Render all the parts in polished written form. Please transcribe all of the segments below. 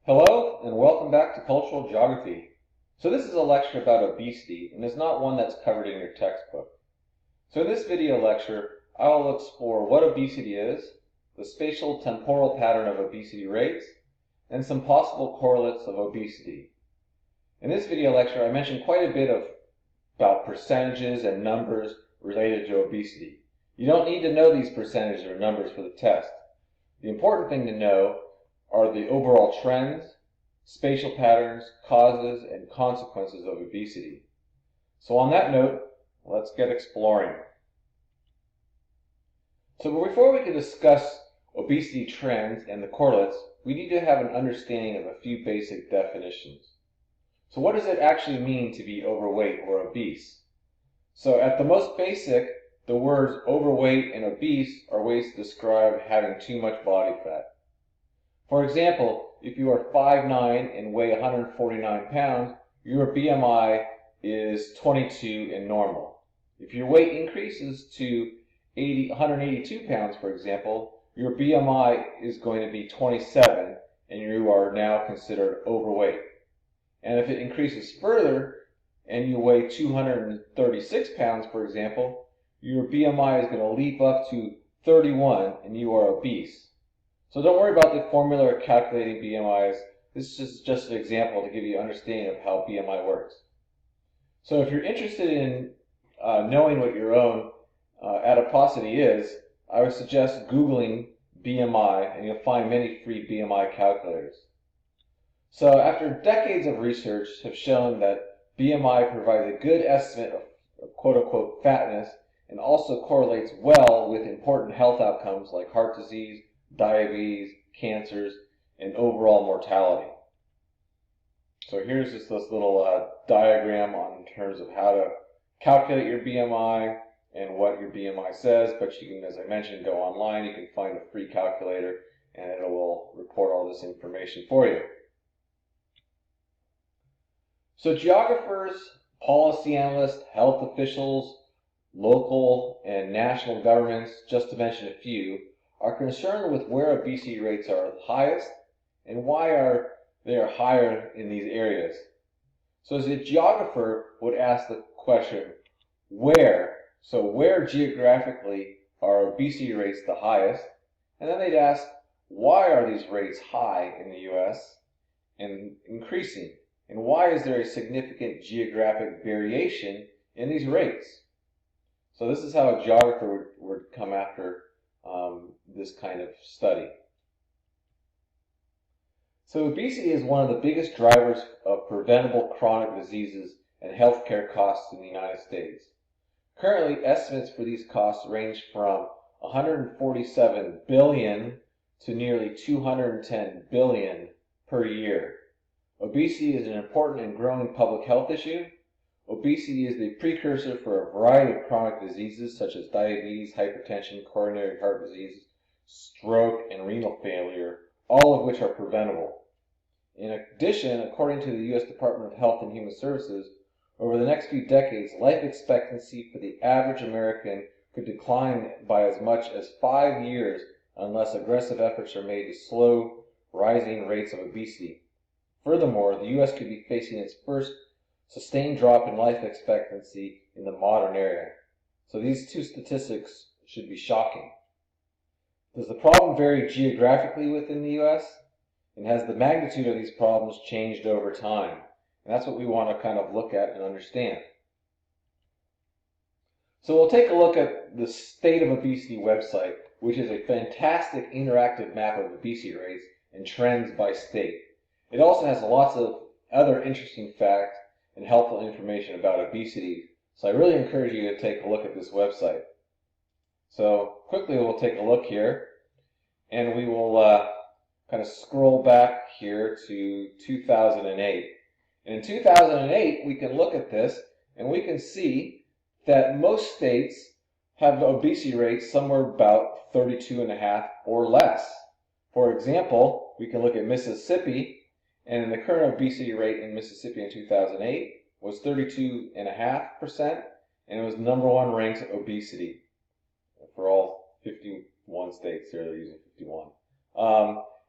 Hello and welcome back to Cultural Geography. So this is a lecture about obesity and is not one that's covered in your textbook. So in this video lecture, I will explore what obesity is, the spatial temporal pattern of obesity rates, and some possible correlates of obesity. In this video lecture, I mentioned quite a bit about percentages and numbers related to obesity. You don't need to know these percentages or numbers for the test. The important thing to know are the overall trends, spatial patterns, causes, and consequences of obesity. So on that note, let's get exploring. So before we can discuss obesity trends and the correlates, we need to have an understanding of a few basic definitions. So what does it actually mean to be overweight or obese? So at the most basic, the words overweight and obese are ways to describe having too much body fat. For example, if you are 5'9" and weigh 149 pounds, your BMI is 22 and normal. If your weight increases to 182 pounds, for example, your BMI is going to be 27 and you are now considered overweight. And if it increases further and you weigh 236 pounds, for example, your BMI is going to leap up to 31 and you are obese. So don't worry about the formula or calculating BMIs. This is just an example to give you an understanding of how BMI works. So if you're interested in knowing what your own adiposity is, I would suggest Googling BMI, and you'll find many free BMI calculators. So after decades of research have shown that BMI provides a good estimate of quote-unquote fatness and also correlates well with important health outcomes like heart disease, diabetes, cancers, and overall mortality. So here's just this little diagram in terms of how to calculate your BMI and what your BMI says, but you can, as I mentioned, go online, you can find a free calculator and it will report all this information for you. So geographers, policy analysts, health officials, local and national governments, just to mention a few, are concerned with where obesity rates are highest and why they are higher in these areas. So as a geographer would ask the question, where? So where geographically are obesity rates the highest? And then they'd ask, why are these rates high in the US and increasing? And why is there a significant geographic variation in these rates? So this is how a geographer would come after this kind of study. So obesity is one of the biggest drivers of preventable chronic diseases and healthcare costs in the United States. Currently, estimates for these costs range from $147 billion to nearly $210 billion per year. Obesity is an important and growing public health issue. Obesity is the precursor for a variety of chronic diseases such as diabetes, hypertension, coronary heart disease, stroke, and renal failure, all of which are preventable. In addition, according to the U.S. Department of Health and Human Services, over the next few decades, life expectancy for the average American could decline by as much as 5 years unless aggressive efforts are made to slow rising rates of obesity. Furthermore, the U.S. could be facing its first sustained drop in life expectancy in the modern era. So these two statistics should be shocking. Does the problem vary geographically within the U.S.? And has the magnitude of these problems changed over time? And that's what we want to kind of look at and understand. So we'll take a look at the State of Obesity website, which is a fantastic interactive map of obesity rates and trends by state. It also has lots of other interesting facts and helpful information about obesity. So I really encourage you to take a look at this website. So quickly we'll take a look here, and we will kind of scroll back here to 2008. And in 2008, we can look at this, and we can see that most states have obesity rates somewhere about 32.5 or less. For example, we can look at Mississippi, and the current obesity rate in Mississippi in 2008 was 32.5%, and it was #1 ranked obesity for all 51 states. Here they're using 51.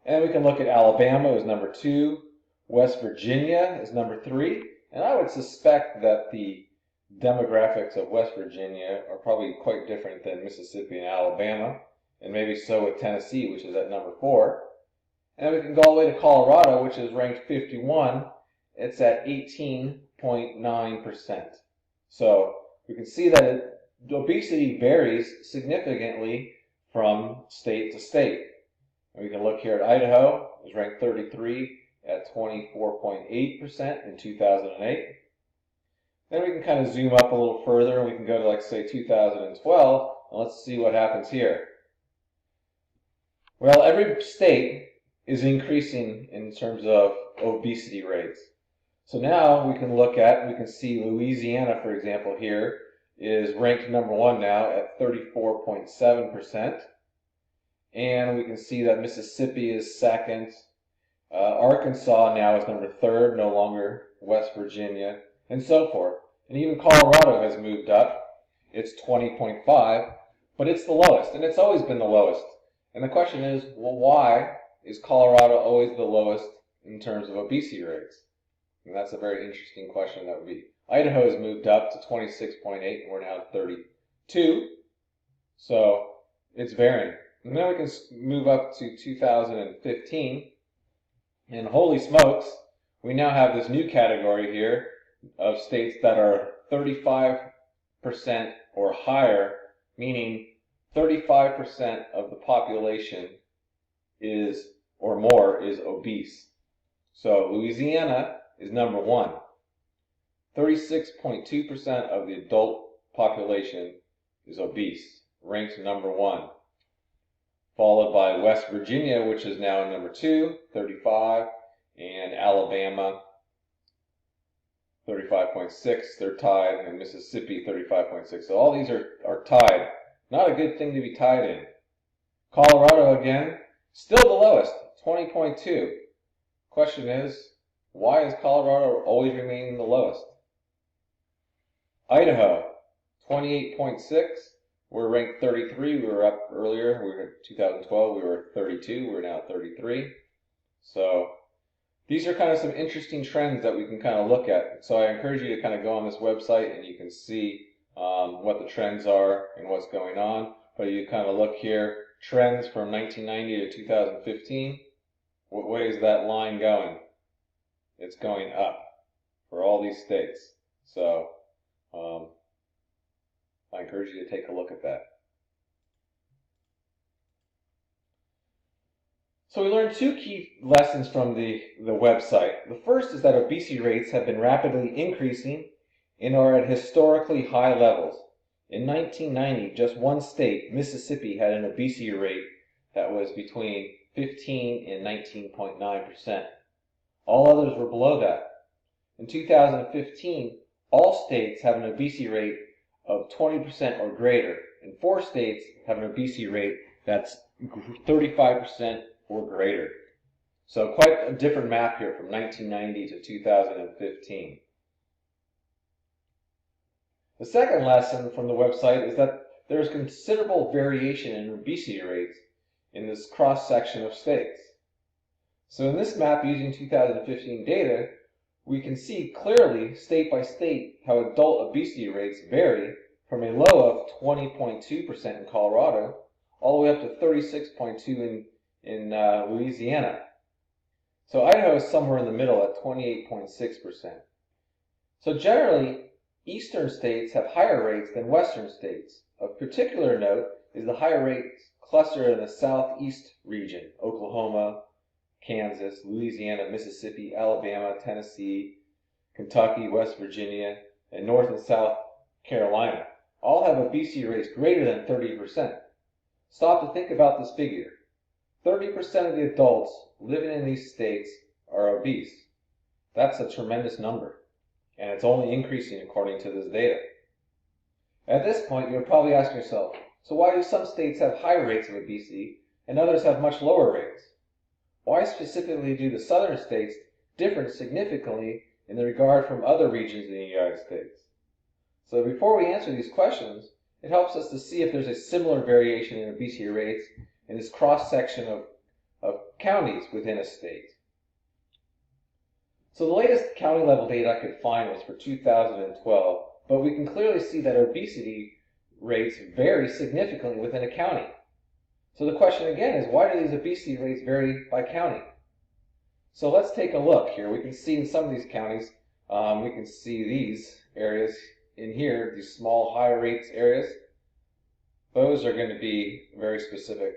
And we can look at Alabama as number 2, West Virginia is number 3, and I would suspect that the demographics of West Virginia are probably quite different than Mississippi and Alabama, and maybe so with Tennessee, which is at number 4. And we can go all the way to Colorado, which is ranked 51. It's at 18.9%. So we can see that obesity varies significantly from state to state. And we can look here at Idaho, is ranked 33 at 24.8% in 2008. Then we can kind of zoom up a little further, and we can go to, like, say, 2012, and let's see what happens here. Well, every state is increasing in terms of obesity rates. So now we can look at, we can see Louisiana, for example, here is ranked number 1 now at 34.7%. And we can see that Mississippi is 2nd. Arkansas now is number 3rd, no longer West Virginia, and so forth. And even Colorado has moved up. It's 20.5, but it's the lowest, and it's always been the lowest. And the question is, well, why is Colorado always the lowest in terms of obesity rates? And that's a very interesting question that would be. Idaho has moved up to 26.8, and we're now at 32. So it's varying. And then we can move up to 2015. And holy smokes, we now have this new category here of states that are 35% or higher, meaning 35% of the population is, or more, is obese. So Louisiana is number 1. 36.2% of the adult population is obese, ranked number 1. Followed by West Virginia, which is now number 2, 35, and Alabama, 35.6, they're tied, and Mississippi, 35.6. So all these are tied. Not a good thing to be tied in. Colorado, again, still the lowest, 20.2. Question is, why is Colorado always remaining the lowest? Idaho, 28.6. We're ranked 33. We were up earlier. We were in 2012. We were 32. We're now 33. So these are kind of some interesting trends that we can kind of look at. So I encourage you to kind of go on this website and you can see what the trends are and what's going on. But you kind of look here, trends from 1990 to 2015. What way is that line going? It's going up for all these states. So I encourage you to take a look at that. So we learned 2 key lessons from the website. The first is that obesity rates have been rapidly increasing and are at historically high levels. In 1990, just one state, Mississippi, had an obesity rate that was between 15 and 19.9%. All others were below that. In 2015, all states have an obesity rate of 20% or greater, and 4 states have an obesity rate that's 35% or greater. So quite a different map here from 1990 to 2015. The second lesson from the website is that there's considerable variation in obesity rates in this cross-section of states. So in this map using 2015 data, we can see clearly, state by state, how adult obesity rates vary from a low of 20.2% in Colorado all the way up to 36.2% in Louisiana. So Idaho is somewhere in the middle at 28.6%. So generally, eastern states have higher rates than western states. Of particular note is the higher rates clustered in the southeast region, Oklahoma, Kansas, Louisiana, Mississippi, Alabama, Tennessee, Kentucky, West Virginia, and North and South Carolina. All have obesity rates greater than 30%. Stop to think about this figure. 30% of the adults living in these states are obese. That's a tremendous number, and it's only increasing according to this data. At this point, you're probably asking yourself, so why do some states have high rates of obesity and others have much lower rates? Why specifically do the southern states differ significantly in the regard from other regions in the United States? So before we answer these questions, it helps us to see if there's a similar variation in obesity rates in this cross-section of counties within a state. So the latest county level data I could find was for 2012, but we can clearly see that obesity rates vary significantly within a county. So the question again is, why do these obesity rates vary by county? So let's take a look here. We can see in some of these counties, we can see these areas in here, these small high rates areas. Those are going to be very specific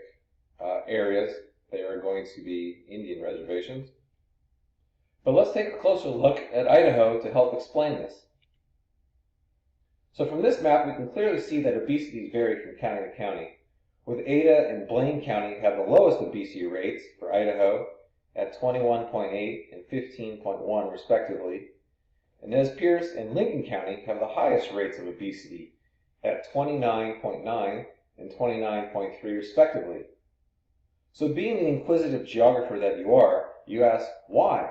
areas. They are going to be Indian reservations. But let's take a closer look at Idaho to help explain this. So from this map, we can clearly see that obesity vary from county to county, with Ada and Blaine County have the lowest obesity rates for Idaho at 21.8 and 15.1 respectively, and Nez Perce and Lincoln County have the highest rates of obesity at 29.9 and 29.3 respectively. So being the inquisitive geographer that you are, you ask, why?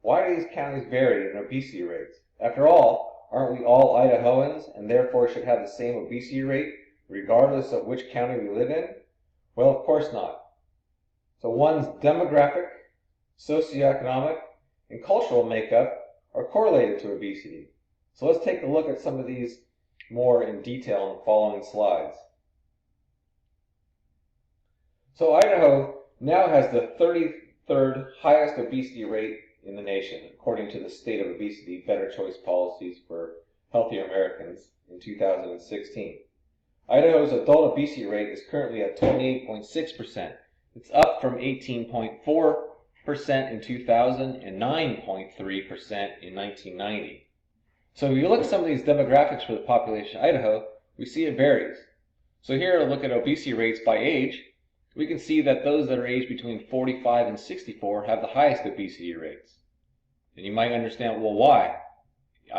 Why do these counties vary in obesity rates? After all, aren't we all Idahoans and therefore should have the same obesity rate regardless of which county we live in? Well, of course not. So one's demographic, socioeconomic, and cultural makeup are correlated to obesity. So let's take a look at some of these more in detail in the following slides. So Idaho now has the 33rd highest obesity rate in the nation, according to the State of Obesity Better Choice Policies for Healthier Americans in 2016. Idaho's adult obesity rate is currently at 28.6%. It's up from 18.4% in 2000 and 9.3% in 1990. So if you look at some of these demographics for the population of Idaho, we see it varies. So here, to look at obesity rates by age, we can see that those that are aged between 45 and 64 have the highest obesity rates. And you might understand, well, why?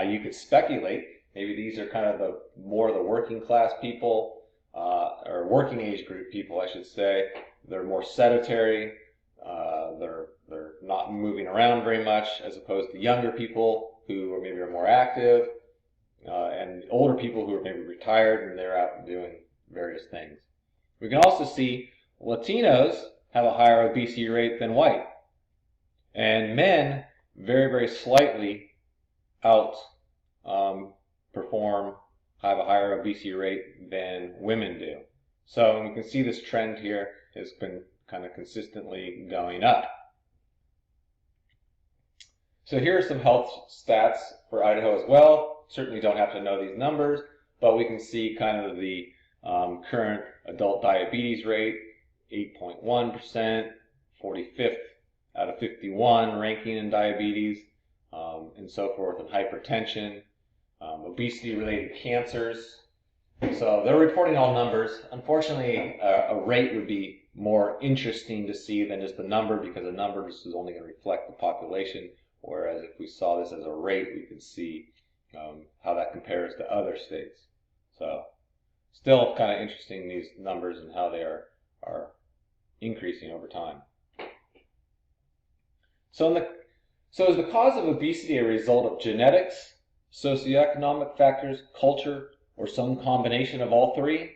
You could speculate. Maybe these are kind of more the working class people, or working age group people, I should say. They're more sedentary. They're not moving around very much, as opposed to younger people who are maybe more active, and older people who are maybe retired and they're out doing various things. We can also see Latinos have a higher obesity rate than white, and men very, very slightly perform, have a higher obesity rate than women do. So we can see this trend here has been kind of consistently going up. So here are some health stats for Idaho as well. Certainly don't have to know these numbers, but we can see kind of the current adult diabetes rate, 8.1%, 45th out of 51 ranking in diabetes, and so forth, and hypertension, obesity-related cancers. So they're reporting all numbers. Unfortunately, a rate would be more interesting to see than just a number, because a number is only going to reflect the population, whereas if we saw this as a rate, we could see how that compares to other states. So still kind of interesting, these numbers and how they are increasing over time. So is the cause of obesity a result of genetics, socioeconomic factors, culture, or some combination of all three?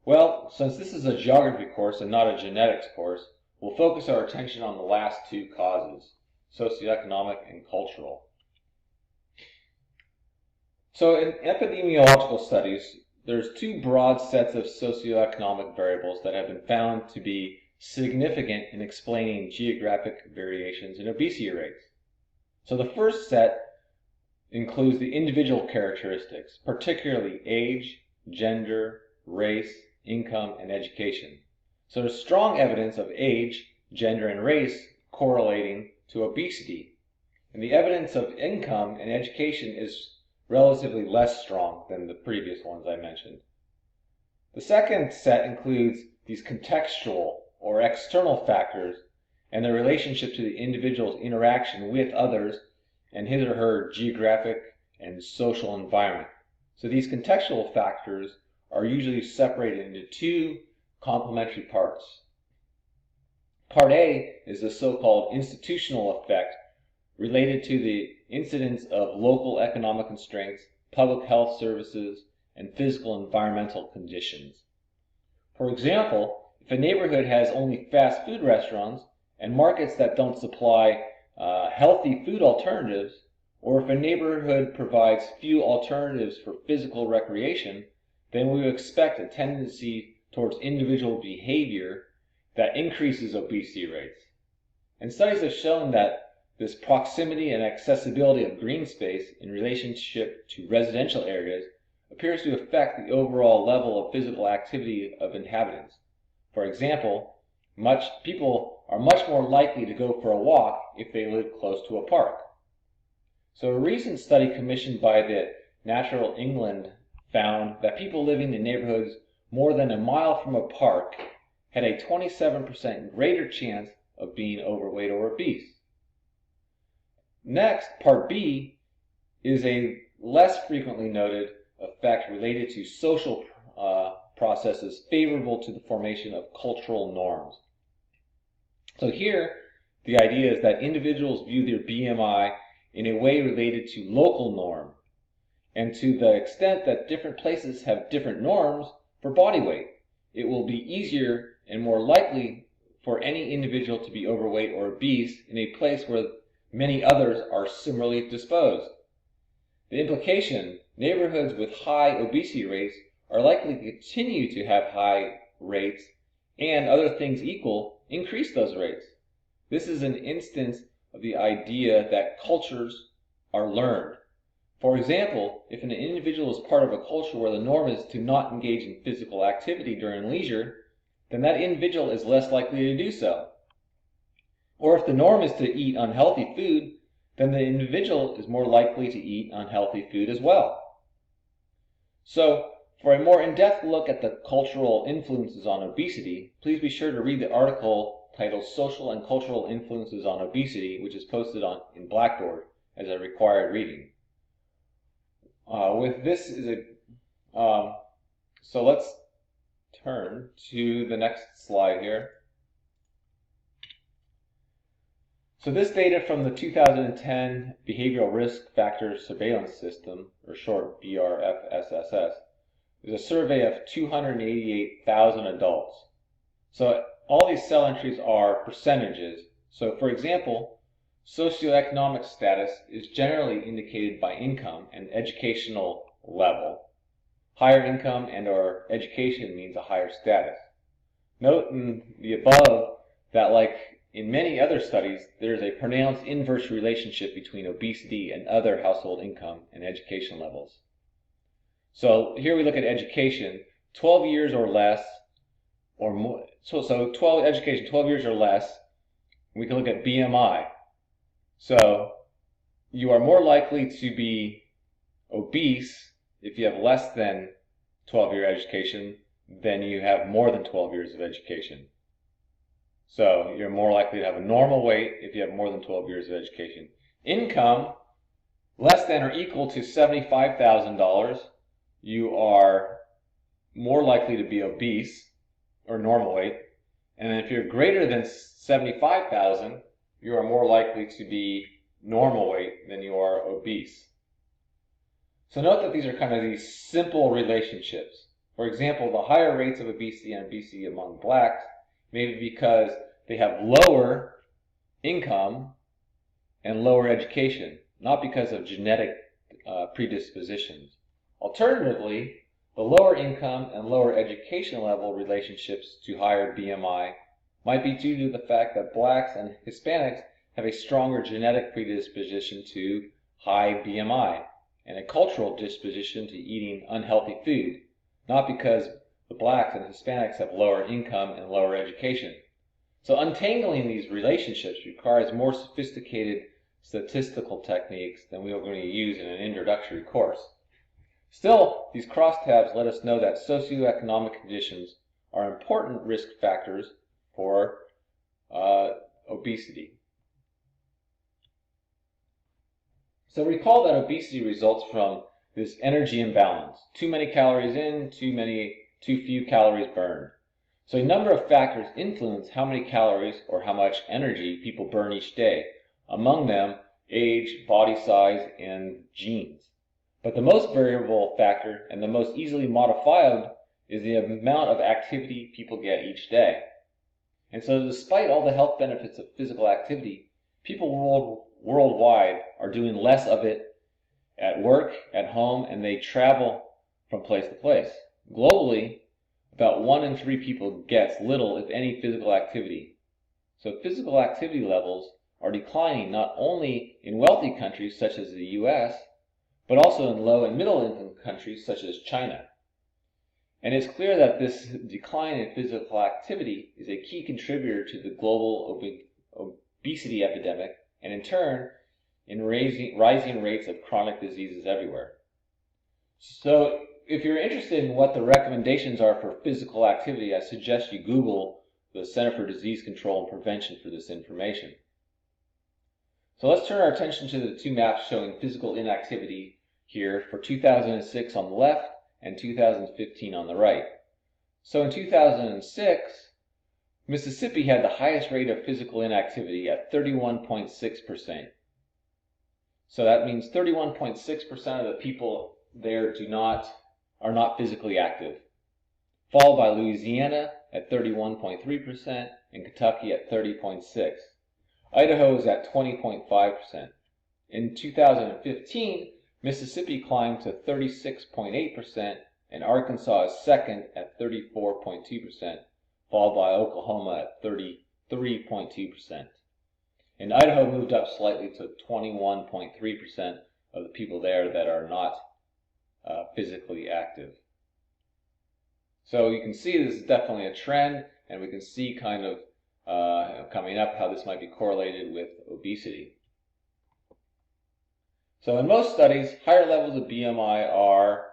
Well, since this is a geography course and not a genetics course, we'll focus our attention on the last two causes, socioeconomic and cultural. So in epidemiological studies, there's two broad sets of socioeconomic variables that have been found to be significant in explaining geographic variations in obesity rates. So the first set includes the individual characteristics, particularly age, gender, race, income, and education. So there's strong evidence of age, gender, and race correlating to obesity. And the evidence of income and education is relatively less strong than the previous ones I mentioned. The second set includes these contextual or external factors and their relationship to the individual's interaction with others and his or her geographic and social environment. So these contextual factors are usually separated into two complementary parts. Part A is the so-called institutional effect related to the incidence of local economic constraints, public health services, and physical environmental conditions. For example, if If a neighborhood has only fast food restaurants and markets that don't supply healthy food alternatives, or if a neighborhood provides few alternatives for physical recreation, then we would expect a tendency towards individual behavior that increases obesity rates. And studies have shown that this proximity and accessibility of green space in relationship to residential areas appears to affect the overall level of physical activity of inhabitants. For example, people are much more likely to go for a walk if they live close to a park. So a recent study commissioned by the Natural England found that people living in neighborhoods more than a mile from a park had a 27% greater chance of being overweight or obese. Next, part B is a less frequently noted effect related to social processes favorable to the formation of cultural norms. So here, the idea is that individuals view their BMI in a way related to local norm, and to the extent that different places have different norms for body weight, it will be easier and more likely for any individual to be overweight or obese in a place where many others are similarly disposed. The implication, neighborhoods with high obesity rates are likely to continue to have high rates, and other things equal, increase those rates. This is an instance of the idea that cultures are learned. For example, if an individual is part of a culture where the norm is to not engage in physical activity during leisure, then that individual is less likely to do so. Or if the norm is to eat unhealthy food, then the individual is more likely to eat unhealthy food as well. So, for a more in-depth look at the cultural influences on obesity, please be sure to read the article titled Social and Cultural Influences on Obesity, which is posted in Blackboard as a required reading. So let's turn to the next slide here. So this data from the 2010 Behavioral Risk Factors Surveillance System, or short BRFSSS, is a survey of 288,000 adults. So all these cell entries are percentages. So for example, socioeconomic status is generally indicated by income and educational level. Higher income and or education means a higher status. Note in the above that, like in many other studies, there is a pronounced inverse relationship between obesity and other household income and education levels. So here we look at education, 12 years or less, or more. So 12 years or less. We can look at BMI. So you are more likely to be obese if you have less than 12-year education than you have more than 12 years of education. So you're more likely to have a normal weight if you have more than 12 years of education. Income, less than or equal to $75,000, you are more likely to be obese or normal weight. And if you're greater than $75,000, you are more likely to be normal weight than you are obese. So note that these are kind of these simple relationships. For example, the higher rates of obesity and obesity among blacks may be because they have lower income and lower education, not because of genetic predispositions. Alternatively, the lower income and lower education level relationships to higher BMI might be due to the fact that blacks and Hispanics have a stronger genetic predisposition to high BMI and a cultural disposition to eating unhealthy food, not because the blacks and Hispanics have lower income and lower education. So untangling these relationships requires more sophisticated statistical techniques than we are going to use in an introductory course. Still, these crosstabs let us know that socioeconomic conditions are important risk factors for obesity. So recall that obesity results from this energy imbalance. Too many calories in, too few calories burned. So a number of factors influence how many calories or how much energy people burn each day. Among them, age, body size, and genes. But the most variable factor and the most easily modified is the amount of activity people get each day. And so despite all the health benefits of physical activity, people worldwide are doing less of it at work, at home, and they travel from place to place. Globally, about 1 in 3 people gets little, if any, physical activity. So physical activity levels are declining not only in wealthy countries such as the US, but also in low and middle income countries such as China. And it's clear that this decline in physical activity is a key contributor to the global obesity epidemic, and in turn, in rising rates of chronic diseases everywhere. So if you're interested in what the recommendations are for physical activity, I suggest you Google the Center for Disease Control and Prevention for this information. So let's turn our attention to the two maps showing physical inactivity here for 2006 on the left and 2015 on the right. So in 2006, Mississippi had the highest rate of physical inactivity at 31.6%. So that means 31.6% of the people there are not physically active, followed by Louisiana at 31.3% and Kentucky at 30.6%. Idaho is at 20.5%. In 2015, Mississippi climbed to 36.8%, and Arkansas is second at 34.2%, followed by Oklahoma at 33.2%. And Idaho moved up slightly to 21.3% of the people there that are not physically active. So you can see this is definitely a trend, and we can see kind of coming up how this might be correlated with obesity. So in most studies, higher levels of BMI are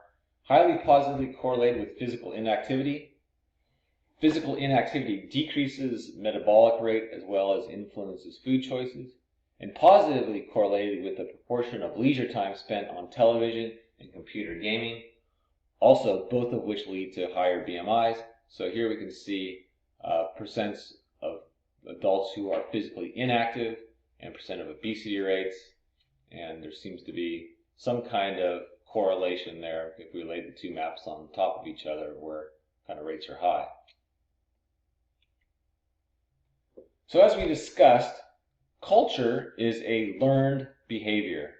highly positively correlated with physical inactivity. Physical inactivity decreases metabolic rate as well as influences food choices, and positively correlated with the proportion of leisure time spent on television and computer gaming, also both of which lead to higher BMIs. So here we can see percents of adults who are physically inactive and percent of obesity rates, and there seems to be some kind of correlation there if we lay the two maps on top of each other where kind of rates are high. So as we discussed, culture is a learned behavior.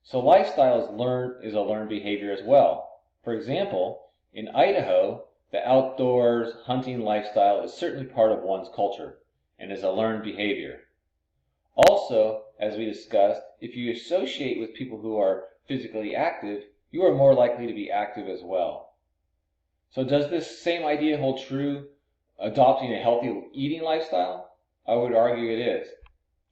So lifestyle is a learned behavior as well. For example, in Idaho, the outdoors hunting lifestyle is certainly part of one's culture and is a learned behavior. Also, as we discussed, if you associate with people who are physically active, you are more likely to be active as well. So does this same idea hold true adopting a healthy eating lifestyle? I would argue it is.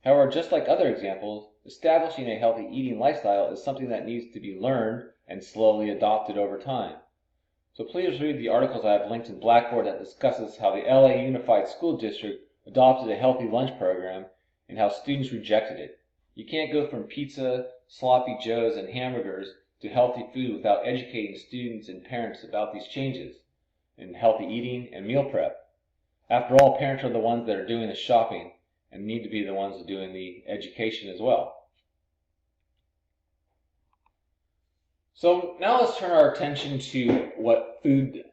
However, just like other examples, establishing a healthy eating lifestyle is something that needs to be learned and slowly adopted over time. So please read the articles I have linked in Blackboard that discusses how the LA Unified School District adopted a healthy lunch program and how students rejected it. You can't go from pizza, sloppy joes, and hamburgers to healthy food without educating students and parents about these changes in healthy eating and meal prep. After all, parents are the ones that are doing the shopping and need to be the ones doing the education as well. So now let's turn our attention to what food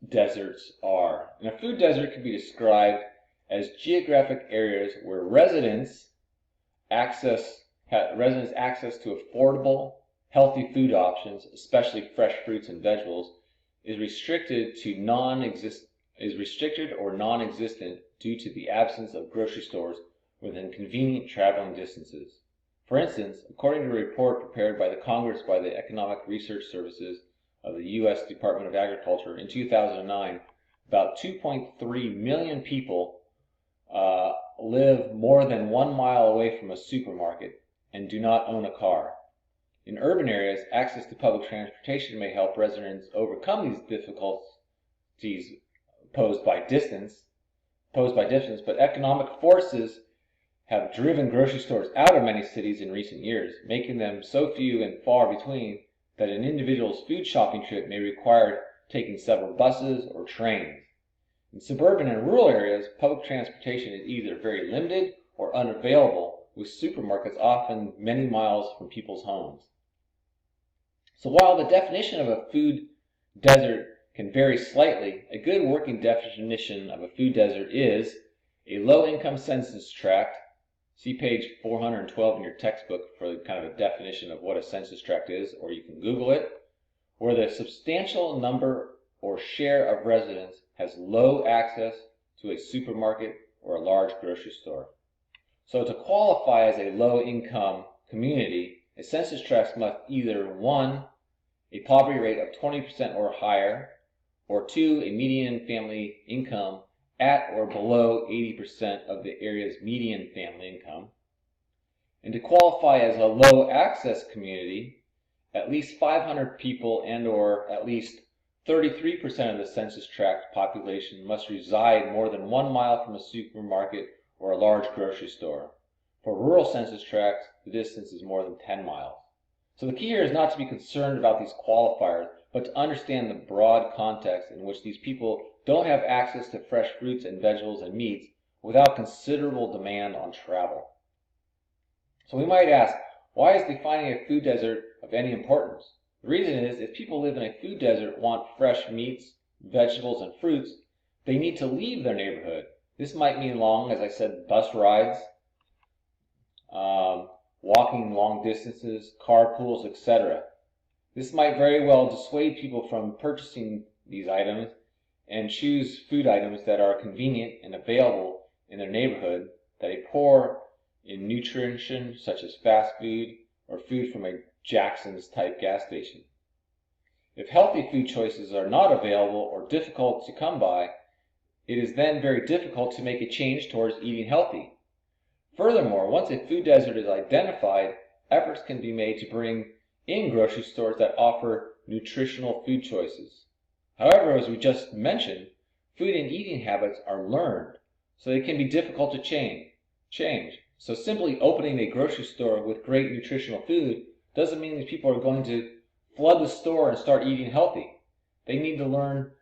deserts are. And a food desert can be described as geographic areas where residents access to affordable, healthy food options, especially fresh fruits and vegetables, is restricted or non-existent due to the absence of grocery stores within convenient traveling distances. For instance, according to a report prepared by the Congress by the Economic Research Services of the U.S. Department of Agriculture in 2009, about 2.3 million people live more than 1 mile away from a supermarket and do not own a car. In urban areas, access to public transportation may help residents overcome these difficulties posed by distance, but economic forces have driven grocery stores out of many cities in recent years, making them so few and far between that an individual's food shopping trip may require taking several buses or trains. In suburban and rural areas, public transportation is either very limited or unavailable, with supermarkets often many miles from people's homes. So while the definition of a food desert can vary slightly, a good working definition of a food desert is a low-income census tract. See page 412 in your textbook for kind of a definition of what a census tract is, or you can Google it, where the substantial number or share of residents has low access to a supermarket or a large grocery store. So to qualify as a low-income community, a census tract must either 1, a poverty rate of 20% or higher, or 2, a median family income at or below 80% of the area's median family income. And to qualify as a low-access community, at least 500 people and or at least 33% of the census tract population must reside more than 1 mile from a supermarket or a large grocery store. For rural census tracts, the distance is more than 10 miles. So the key here is not to be concerned about these qualifiers, but to understand the broad context in which these people don't have access to fresh fruits and vegetables and meats without considerable demand on travel. So we might ask, why is defining a food desert of any importance? The reason is, if people live in a food desert want fresh meats, vegetables, and fruits, they need to leave their neighborhood. This might mean long, as I said, bus rides, walking long distances, carpools, etc. This might very well dissuade people from purchasing these items and choose food items that are convenient and available in their neighborhood that are poor in nutrition, such as fast food or food from a Jackson's type gas station. If healthy food choices are not available or difficult to come by, it is then very difficult to make a change towards eating healthy. Furthermore, once a food desert is identified, efforts can be made to bring in grocery stores that offer nutritional food choices. However, as we just mentioned, food and eating habits are learned, so they can be difficult to change. So simply opening a grocery store with great nutritional food doesn't mean that people are going to flood the store and start eating healthy. They need to learn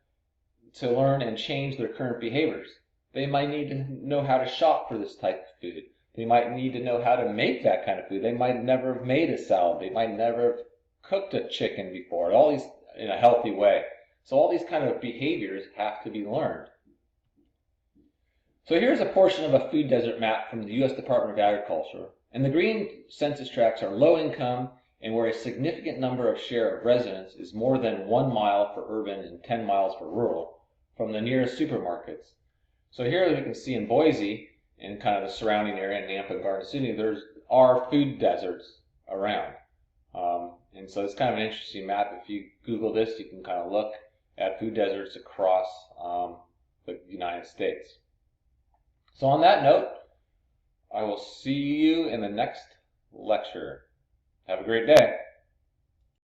and change their current behaviors. They might need to know how to shop for this type of food. They might need to know how to make that kind of food. They might never have made a salad. They might never have cooked a chicken before. All these in a healthy way. So all these kind of behaviors have to be learned. So here's a portion of a food desert map from the U.S. Department of Agriculture. And the green census tracts are low income and where a significant number of share of residents is more than 1 mile for urban and 10 miles for rural from the nearest supermarkets. So here we can see in Boise and kind of the surrounding area, in Nampa and Garden City, there are food deserts around. And so it's kind of an interesting map. If you Google this, you can kind of look at food deserts across the United States. So on that note, I will see you in the next lecture. Have a great day.